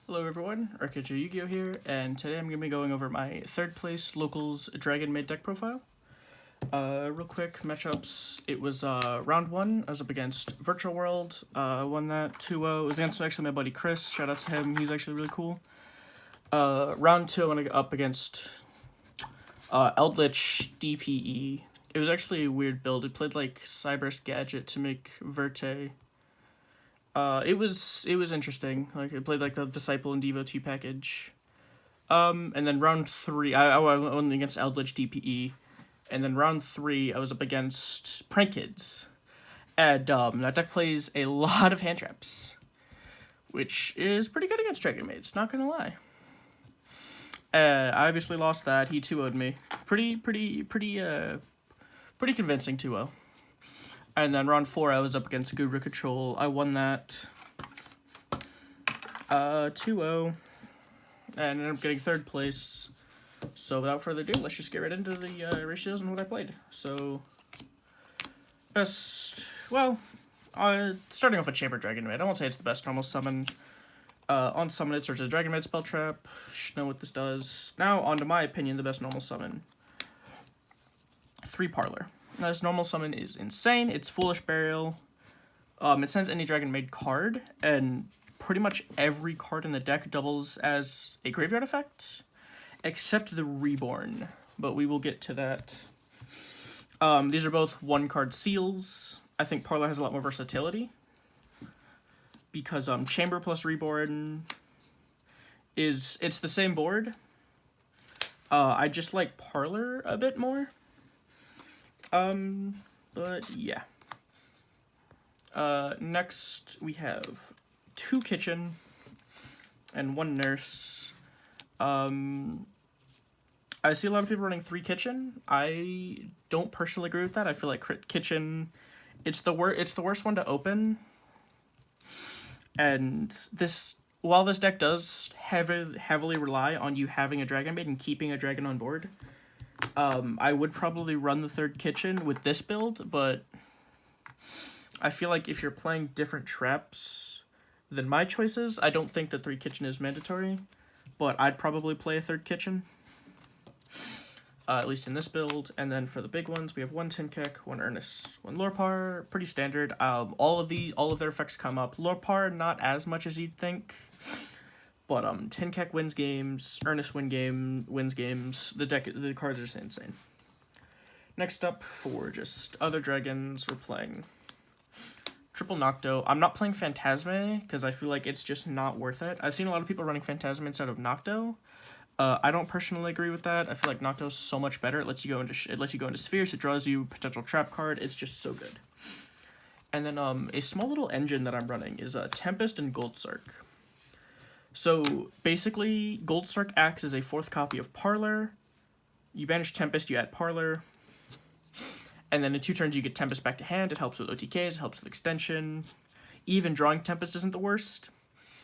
Hello everyone, Arcadia Yu-Gi-Oh here, and today I'm going to be going over my third place locals dragonmaid deck profile. Real quick, matchups, it was round 1, I was up against Virtual World, won that 2-0, it was against actually my buddy Chris, shout out to him, he's actually really cool. Round 2 I went up against Eldritch DPE. It was actually a weird build, it played like Cyber's Gadget to make Verte. It was interesting. Like it played like the Disciple and Devotee package. And then round 3, I went against Eldritch DPE, and then round 3 I was up against Prank Kids, and that deck plays a lot of hand traps, which is pretty good against dragonmaids. Not gonna lie. I obviously lost that. He 2-0'd me. Pretty convincing 2-0. And then round 4, I was up against Guru Control. I won that 2-0, and ended up getting third place. So without further ado, let's just get right into the ratios and what I played. So, starting off with Chamber Dragonmaid. I won't say it's the best normal summon. On summon, it searches Dragonmaid spell trap. Should know what this does. Now, on to my opinion, the best normal summon. 3 Parlor. Now, this normal summon is insane. It's Foolish Burial. It sends any Dragonmaid card, and pretty much every card in the deck doubles as a graveyard effect, except the Reborn, but we will get to that. These are both 1-card seals. I think Parlor has a lot more versatility, because Chamber plus Reborn it's the same board. I just like Parlor a bit more. But yeah. Next we have 2 Kitchen and 1 Nurse. I see a lot of people running 3 Kitchen. I don't personally agree with that. I feel like Kitchen, it's the worst one to open. And while this deck does heavily rely on you having a Dragonmaid and keeping a dragon on board, I would probably run the 3rd Kitchen with this build, but I feel like if you're playing different traps than my choices, I don't think that 3 Kitchen is mandatory, but I'd probably play a 3rd Kitchen, at least in this build. And then for the big ones, we have 1 Tinkek, 1 Earnest, 1 Lorpar, pretty standard. All of their effects come up. Lorpar, not as much as you'd think. But Tinkek wins games, Earnest wins games. The cards are just insane. Next up, for just other dragons, we're playing Triple Nocto. I'm not playing Phantasme because I feel like it's just not worth it. I've seen a lot of people running Phantasme instead of Nocto. I don't personally agree with that. I feel like Nocto's so much better. It lets you go into spheres. It draws you potential trap card. It's just so good. And then a small little engine that I'm running is Tempest and Gold Sark. So, basically, Gold Sark acts as a 4th copy of Parlor. You banish Tempest, you add Parlor. And then in 2 turns, you get Tempest back to hand. It helps with OTKs, it helps with extension. Even drawing Tempest isn't the worst,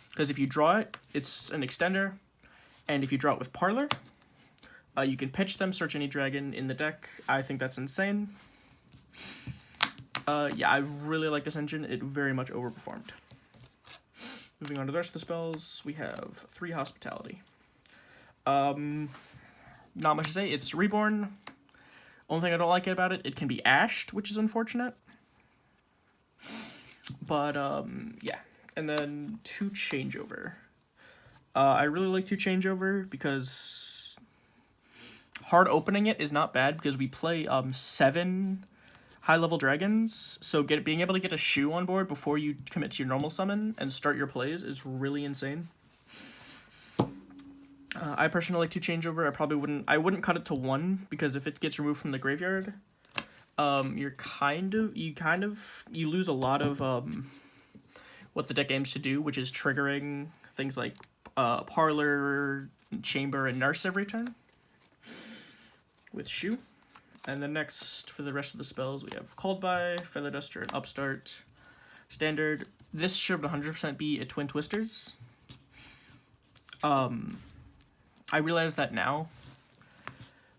because if you draw it, it's an extender. And if you draw it with Parlor, you can pitch them, search any dragon in the deck. I think that's insane. Yeah, I really like this engine. It very much overperformed. Moving on to the rest of the spells, we have 3 Hospitality. Not much to say. It's Reborn. Only thing I don't like about it, it can be ashed, which is unfortunate. But, yeah. And then 2 Changeover. I really like 2 Changeover because hard opening it is not bad because we play 7 high-level dragons, so being able to get a shoe on board before you commit to your normal summon and start your plays is really insane. I personally like 2 Changeover. I wouldn't cut it to 1 because if it gets removed from the graveyard, you lose a lot of what the deck aims to do, which is triggering things like Parlor, Chamber, and Nurse every turn with shoe. And then next, for the rest of the spells, we have Called By, Feather Duster, and Upstart. Standard. This should 100% be a Twin Twisters. I realize that now.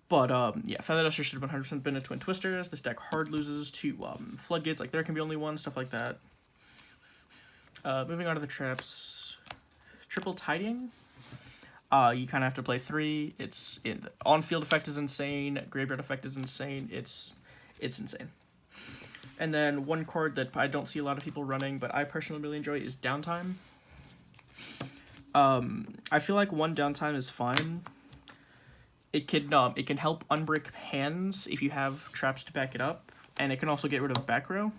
But, yeah, Feather Duster should have 100% been a Twin Twisters. This deck hard loses to Floodgates, like there can be only one, stuff like that. Moving on to the traps. triple tidying. You kind of have to play 3. On-field effect is insane. Graveyard effect is insane. It's insane. And then one card that I don't see a lot of people running, but I personally really enjoy is Downtime. I feel like 1 Downtime is fine. It can help unbrick hands if you have traps to back it up, and it can also get rid of back row,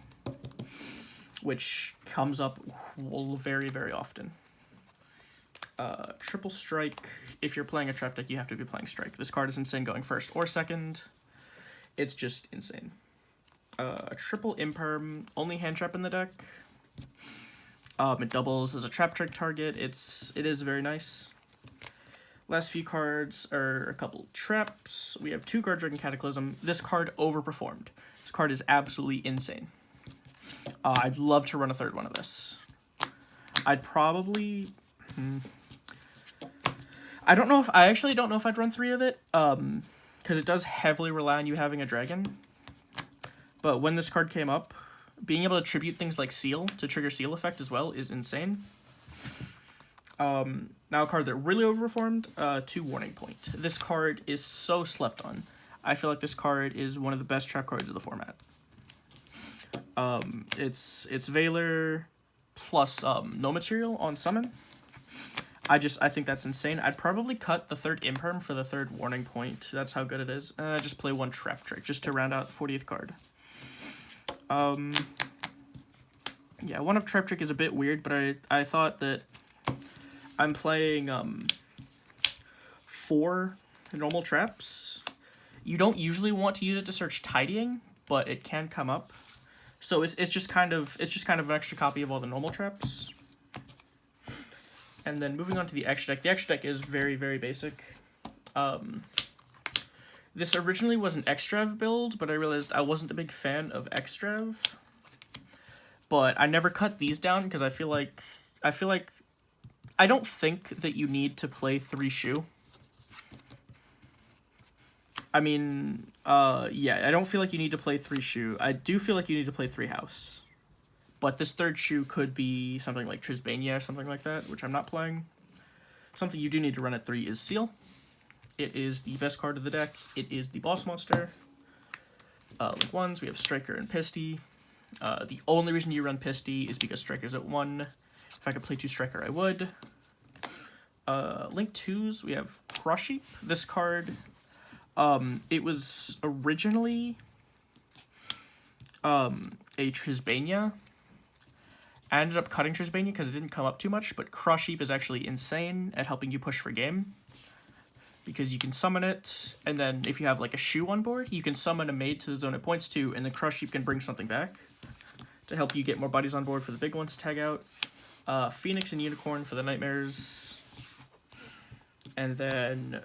which comes up very, very often. Triple Strike. If you're playing a trap deck, you have to be playing Strike. This card is insane going first or second. It's just insane. A triple Imperm, only hand trap in the deck. It doubles as a trap trick target. It is very nice. Last few cards are a couple traps. We have 2 Guard Dragon Cataclysm. This card overperformed. This card is absolutely insane. I'd love to run a 3rd one of this. I'd probably... I actually don't know if I'd run 3 of it, because it does heavily rely on you having a dragon. But when this card came up, being able to tribute things like Seal to trigger Seal effect as well is insane. Now a card that really overperformed, 2 Warning Point. This card is so slept on. I feel like this card is one of the best trap cards of the format. It's Veiler plus no material on summon. I think that's insane. I'd probably cut the 3rd Imperm for the 3rd Warning Point. That's how good it is. And I just play 1 Trap Trick just to round out the 40th card. Yeah, 1 of Trap Trick is a bit weird, but I thought that I'm playing 4 normal traps. You don't usually want to use it to search Tidying, but it can come up. So it's just kind of an extra copy of all the normal traps. And then moving on to the extra deck. The extra deck is very, very basic. This originally was an Extrav build, but I realized I wasn't a big fan of Extrav. But I never cut these down because I feel like I don't think that you need to play 3 Shu. I mean, yeah, I don't feel like you need to play 3 Shu. I do feel like you need to play 3 House. But this 3rd Shu could be something like Trisbania or something like that, which I'm not playing. Something you do need to run at 3 is Seal. It is the best card of the deck. It is the boss monster. Like 1s, we have Striker and Pisty. The only reason you run Pisty is because Striker's at 1. If I could play 2 Striker, I would. Link 2s, we have Crush Heap. This card, it was originally a Trisbania. I ended up cutting Trisbania because it didn't come up too much, but Crush Heap is actually insane at helping you push for game. Because you can summon it, and then if you have like a Shu on board, you can summon a maid to the zone it points to, and the Crush Heap can bring something back to help you get more buddies on board for the big ones to tag out. Phoenix and Unicorn for the Nightmares. And then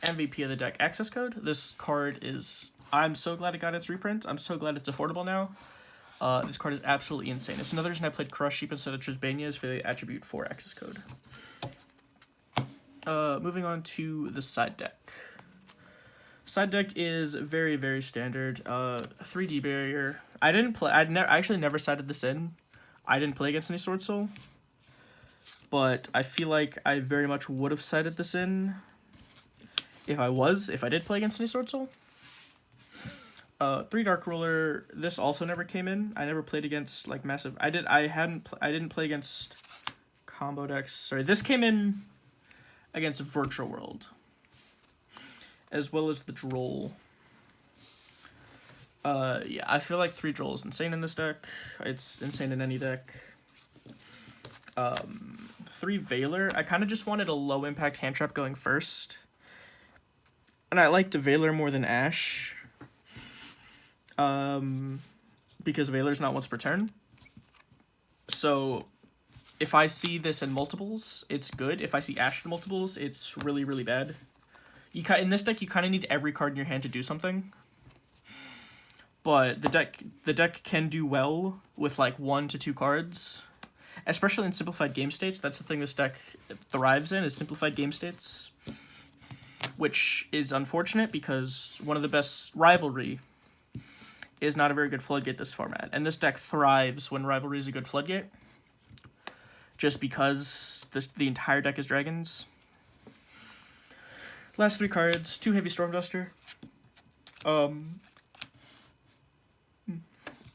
MVP of the deck, Access Code. This card is... I'm so glad it got its reprint. I'm so glad it's affordable now. This card is absolutely insane. It's another reason I played Crush Heap instead of Trisbania is for the attribute for Access Code. Moving on to the side deck. Side deck is very, very standard. 3D barrier. I actually never sided this in. I didn't play against any Sword Soul. But I feel like I very much would have sided this in if I did play against any Sword Soul. 3 Dark Ruler. This also never came in. I never played against like massive. I didn't play against combo decks. Sorry, this came in against Virtual World, as well as the Droll. Yeah, I feel like 3 Droll is insane in this deck. It's insane in any deck. 3 Veiler. I kind of just wanted a low impact hand trap going first, and I liked Veiler more than Ash. Because Veiler's not once per turn. So if I see this in multiples, it's good. If I see Ash in multiples, it's really, really bad. In this deck, you kind of need every card in your hand to do something. But the deck can do well with like 1 to 2 cards, especially in simplified game states. That's the thing this deck thrives in, is simplified game states, which is unfortunate because one of the best Rivalry is not a very good floodgate this format, and this deck thrives when Rivalry is a good floodgate, just because the entire deck is dragons. Last 3 cards, 2 Heavy Storm Duster.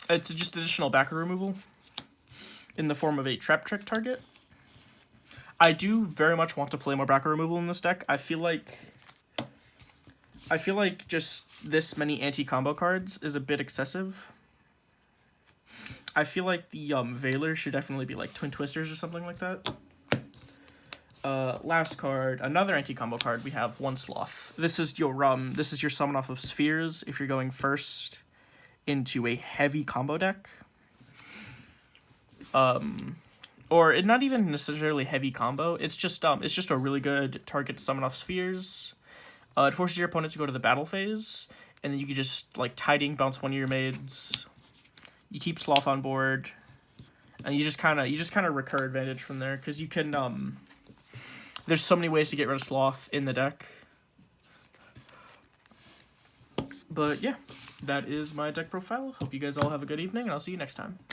It's just additional backer removal in the form of a trap trick target. I do very much want to play more backer removal in this deck. I feel like just this many anti-combo cards is a bit excessive. I feel like the Veiler should definitely be like Twin Twisters or something like that. Last card, another anti-combo card. We have One Sloth. This is your summon off of Spheres if you're going first into a heavy combo deck. Or it not even necessarily heavy combo. It's just a really good target to summon off Spheres. It forces your opponent to go to the battle phase, and then you can just like Tiding, bounce one of your maids. You keep Sloth on board, and you just kind of recur advantage from there because you can there's so many ways to get rid of Sloth in the deck. But yeah, that is my deck profile. Hope you guys all have a good evening, and I'll see you next time.